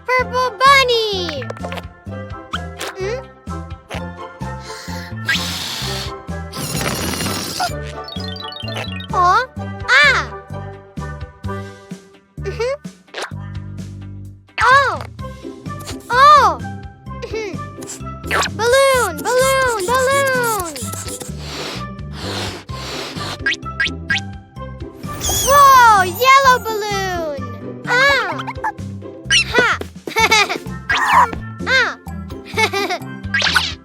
Purple bunny. Balloon, balloon, balloon. Whoa, yellow balloon. Ha.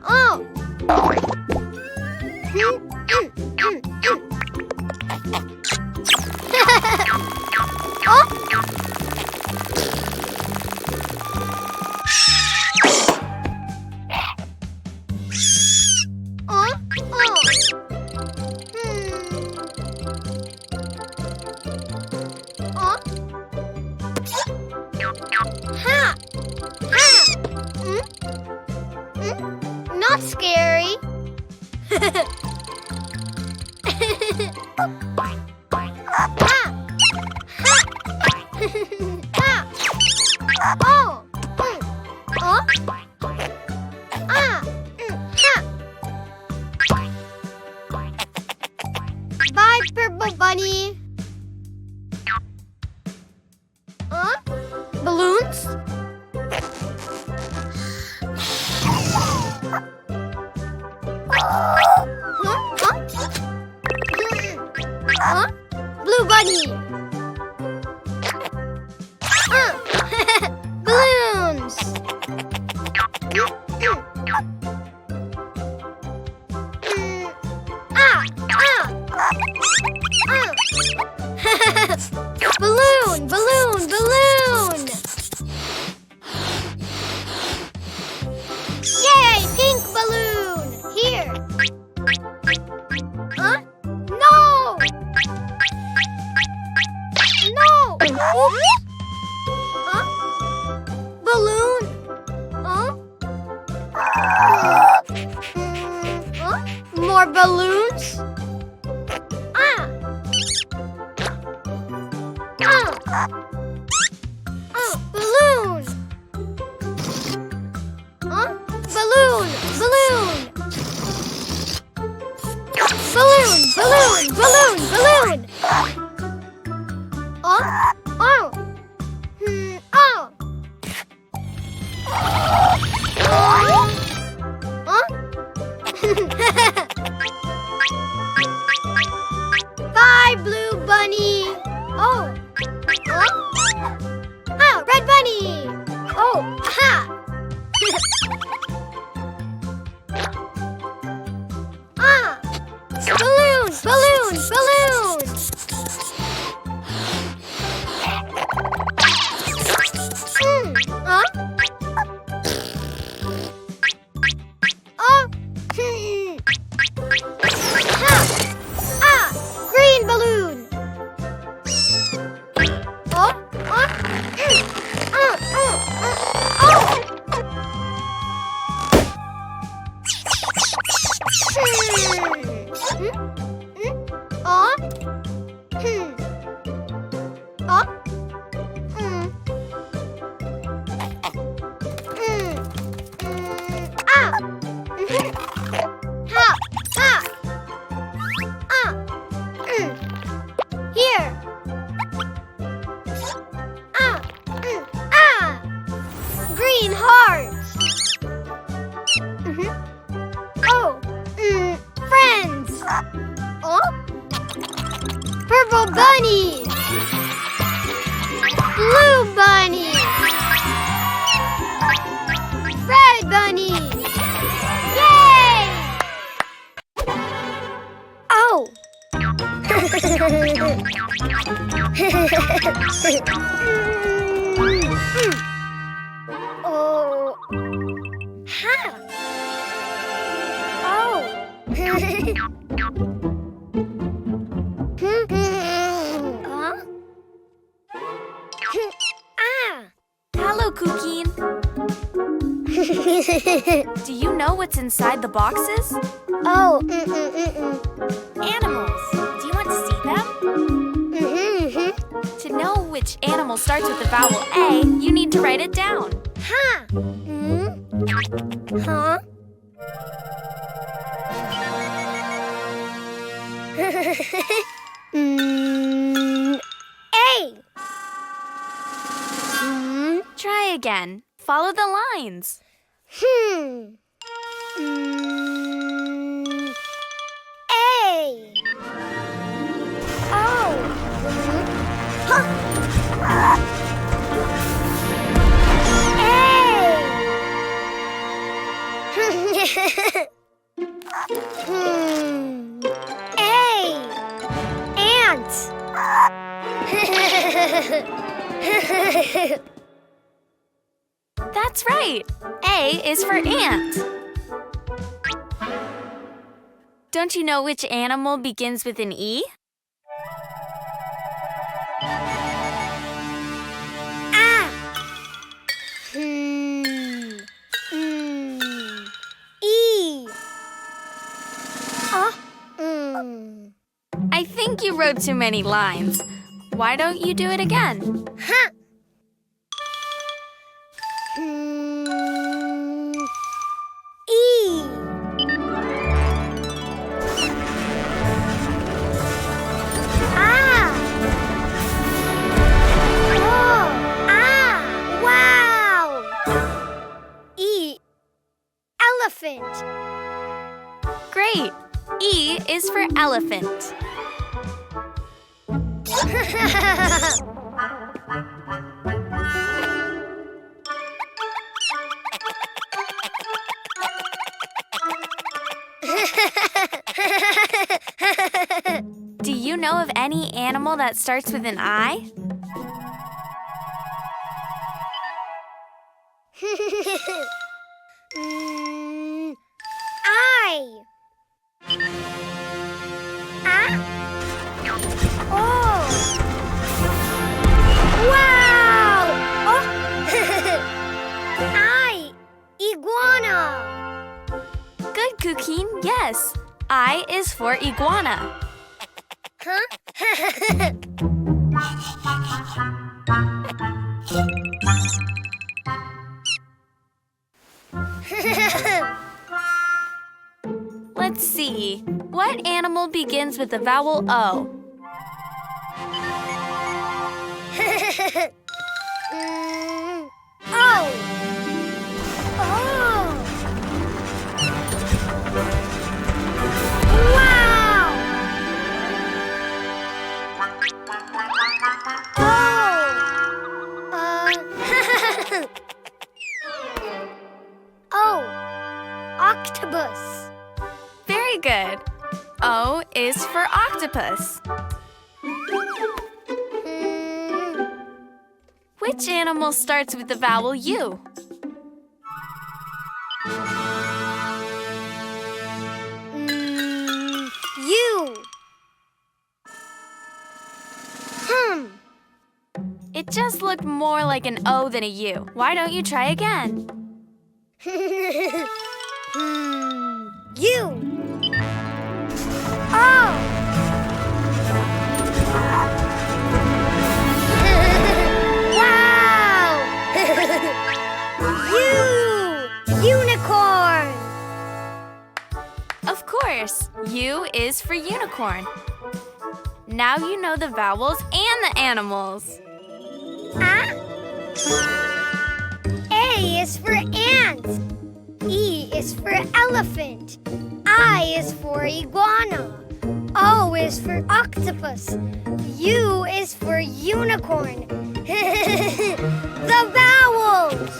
Oh. Not scary. Bye, Purple Bunny. Balloons? Blue bunny. Balloons. Balloon, balloon, balloon. Yay, pink balloon. Here. No! No! Oops. Balloon? More balloons? Balloon! Balloon! Balloon! Balloon! Balloon! Balloon! Balloon! Bye, Blue Bunny. Red Bunny. Balloon, balloon, balloon. Green balloon. Here. Green hearts. Friends. Purple bunny. Blue bunny. Red bunny. Yay! Hello, Cuquin. Do you know what's inside the boxes? Oh, Animals. Do you want to see them? which animal starts with the vowel A, you need to write it down. Huh? Huh? A. Try again. Follow the lines. A. Oh. A. Ant. That's right. A is for ant. Don't you know which animal begins with an E? E. I think you wrote too many lines. Why don't you do it again? Huh. E. Wow! E. Elephant. Great. E is for elephant. Do you know of any animal that starts with an I? I. Oh. Wow! Oh. I. Iguana. Good, Cuquin. Yes. I is for iguana. Huh? Let's see. What animal begins with the vowel O? Oh. Oh. Wow. Oh. Octopus. Very good. O is for octopus. Which animal starts with the vowel U? U. It just looked more like an O than a U. Why don't you try again? U. Oh. Wow. Unicorn. Of course. U is for unicorn. Now you know the vowels and the animals. A is for ant. E is for elephant. I is for iguana. O is for octopus. U is for unicorn. The vowels!